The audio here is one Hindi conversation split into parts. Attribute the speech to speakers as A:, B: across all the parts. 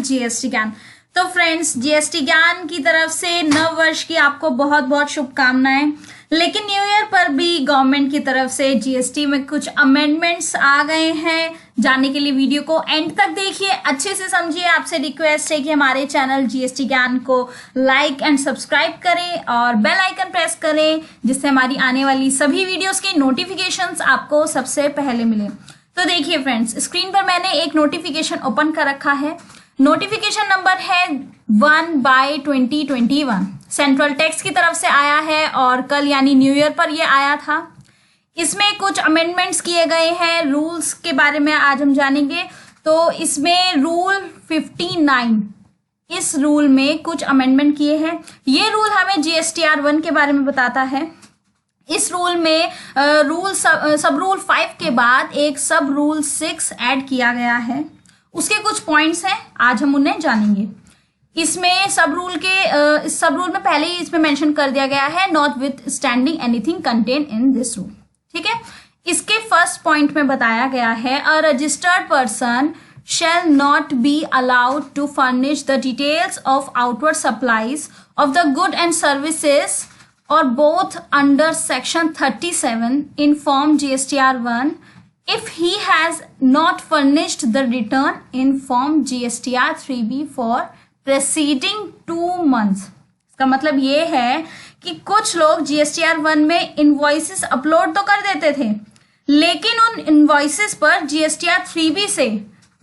A: जीएसटी ज्ञान। तो फ्रेंड्स, जीएसटी ज्ञान की तरफ से नव वर्ष की आपको बहुत बहुत शुभकामनाएं। लेकिन न्यू ईयर पर भी गवर्नमेंट की तरफ से जीएसटी में कुछ अमेंडमेंट्स आ गए हैं। जानने के लिए वीडियो को एंड तक देखिए, अच्छे से समझिए। आपसे रिक्वेस्ट है कि हमारे चैनल जीएसटी ज्ञान को लाइक एंड सब्सक्राइब करें और बेल आइकन प्रेस करें, जिससे हमारी आने वाली सभी वीडियोस के नोटिफिकेशंस आपको सबसे पहले मिले। तो देखिए फ्रेंड्स, स्क्रीन पर मैंने एक नोटिफिकेशन ओपन कर रखा है। नोटिफिकेशन नंबर है 1/2021, सेंट्रल टैक्स की तरफ से आया है और कल यानी न्यू ईयर पर यह आया था। इसमें कुछ अमेंडमेंट्स किए गए हैं। रूल्स के बारे में आज हम जानेंगे। तो इसमें रूल 59, इस रूल में कुछ अमेंडमेंट किए हैं। ये रूल हमें जीएसटीआर 1 के बारे में बताता है। इस रूल में सब रूल 5 के बाद एक सब रूल 6 ऐड किया गया है। उसके कुछ पॉइंट्स हैं, आज हम उन्हें जानेंगे। इसमें सब रूल में पहले ही इसमें मेंशन कर दिया गया है, not with standing anything contain in this rule. ठीक है। इसके फर्स्ट पॉइंट में बताया गया है, a registered person shall not be allowed to furnish the details of outward supplies of the good and services or both under section 37 in form GSTR 1 if he has not furnished the return in form GSTR 3B for preceding 2 months। इसका मतलब ये है कि कुछ लोग GSTR 1 में इनवॉइसेस अपलोड तो कर देते थे, लेकिन उन इनवॉइसेस पर GSTR 3B से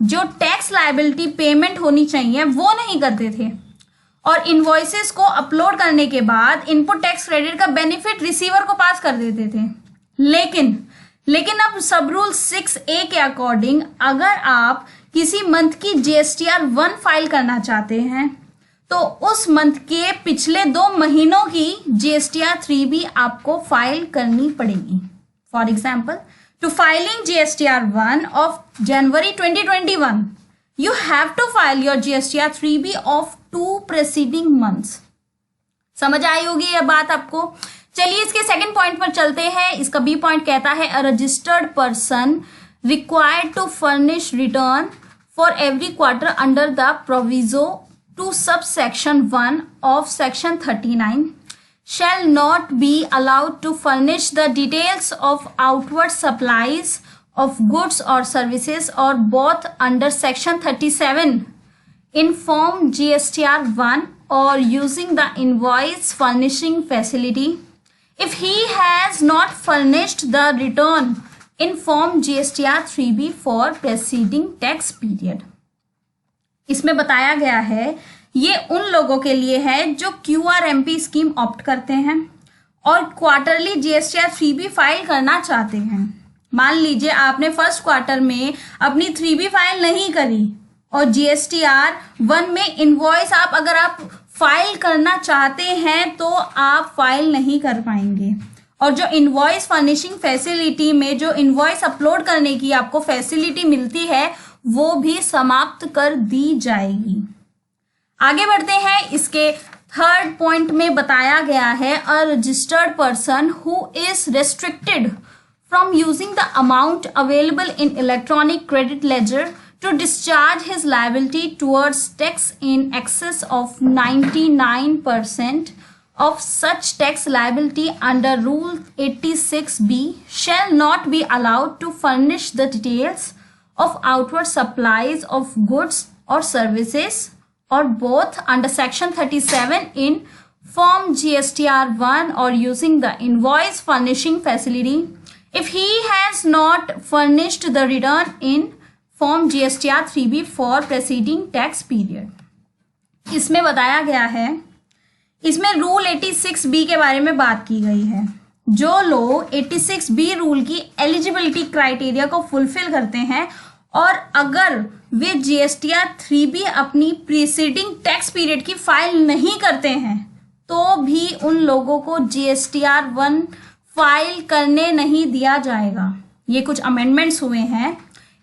A: जो टैक्स लायबिलिटी पेमेंट होनी चाहिए वो नहीं करते थे, और इनवॉइसेस को अपलोड करने के बाद इनपुट टैक्स क्रेडिट का बेनिफिट रिसीवर को पास कर देते थे। लेकिन अब सब रूल 6A के अकॉर्डिंग अगर आप किसी मंथ की GSTR 1 फाइल करना चाहते हैं तो उस मंथ के पिछले 2 महीनों की GSTR 3B आपको फाइल करनी पड़ेगी। For example, to filing GSTR 1 of January 2021, you have to file your GSTR 3B of 2 preceding months। समझ आई होगी यह बात आपको। चलिए इसके सेकंड पॉइंट पर चलते हैं। इसका बी पॉइंट कहता है, a registered person required to furnish return for every quarter under the proviso to sub section 1 of section 39 shall not be allowed to furnish the details of outward supplies of goods or services or both under section 37 in form GSTR 1 or using the invoice furnishing facility if he has not furnished the return in form GSTR 3B for preceding tax period। इसमें बताया गया है, ये उन लोगों के लिए है जो QRMP स्कीम ऑप्ट करते हैं और क्वार्टरली GSTR 3B फाइल करना चाहते हैं। मान लीजिए आपने फर्स्ट क्वार्टर में अपनी 3B फाइल नहीं करी और GSTR 1 में इनवॉइस अगर आप फाइल करना चाहते हैं तो आप फाइल नहीं कर पाएंगे, और जो इनवॉइस फर्निशिंग फैसिलिटी में जो इनवॉइस अपलोड करने की आपको फैसिलिटी मिलती है वो भी समाप्त कर दी जाएगी। आगे बढ़ते हैं। इसके थर्ड पॉइंट में बताया गया है, a registered person who is restricted from using the amount available in electronic credit ledger to discharge his liability towards tax in excess of 99% of such tax liability under Rule 86B shall not be allowed to furnish the details of outward supplies of goods or services or both under section 37 in form GSTR 1 or using the invoice furnishing facility if he has not furnished the return in form GSTR 3B for preceding tax period। इसमें बताया गया है, इसमें रूल 86B के बारे में बात की गई है। जो लोग 86B रूल की एलिजिबिलिटी क्राइटेरिया को फुलफिल करते हैं और अगर वे GSTR 3B अपनी प्रीसीडिंग टैक्स पीरियड की फाइल नहीं करते हैं तो भी उन लोगों को GSTR 1 फाइल करने नहीं दिया जाएगा। ये कुछ अमेंडमेंट्स हुए हैं।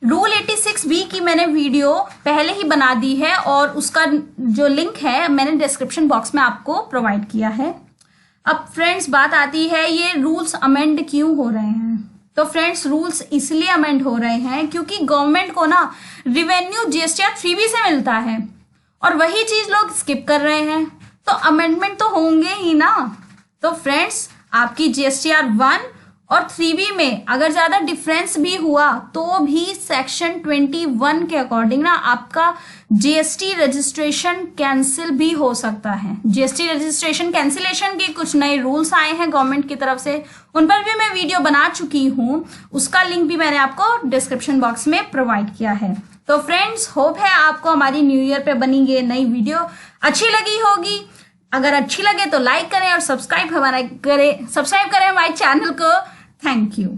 A: रूल 86B की मैंने वीडियो पहले ही बना दी है और उसका जो लिंक है मैंने डिस्क्रिप्शन बॉक्स में आपको प्रोवाइड किया है। अब फ्रेंड्स बात आती है, ये रूल्स अमेंड क्यों हो रहे हैं। तो फ्रेंड्स रूल्स इसलिए अमेंड हो रहे हैं क्योंकि गवर्नमेंट को ना रिवेन्यू GSTR 3B से मिलता है और वही चीज लोग स्किप कर रहे हैं, तो अमेंडमेंट तो होंगे ही ना। तो फ्रेंड्स, आपकी जीएसटीआर 1 और 3B में अगर ज्यादा डिफरेंस भी हुआ तो भी सेक्शन 21 के अकॉर्डिंग ना आपका जीएसटी रजिस्ट्रेशन कैंसिल भी हो सकता है। जीएसटी रजिस्ट्रेशन कैंसिलेशन के कुछ नए रूल्स आए हैं गवर्नमेंट की तरफ से, उन पर भी मैं वीडियो बना चुकी हूं, उसका लिंक भी मैंने आपको डिस्क्रिप्शन बॉक्स में प्रोवाइड किया है। तो फ्रेंड्स, होप है आपको हमारी न्यू ईयर पे बनी ये नई वीडियो अच्छी लगी होगी। अगर अच्छी लगे तो लाइक करें और सब्सक्राइब करें हमारे चैनल को। Thank you.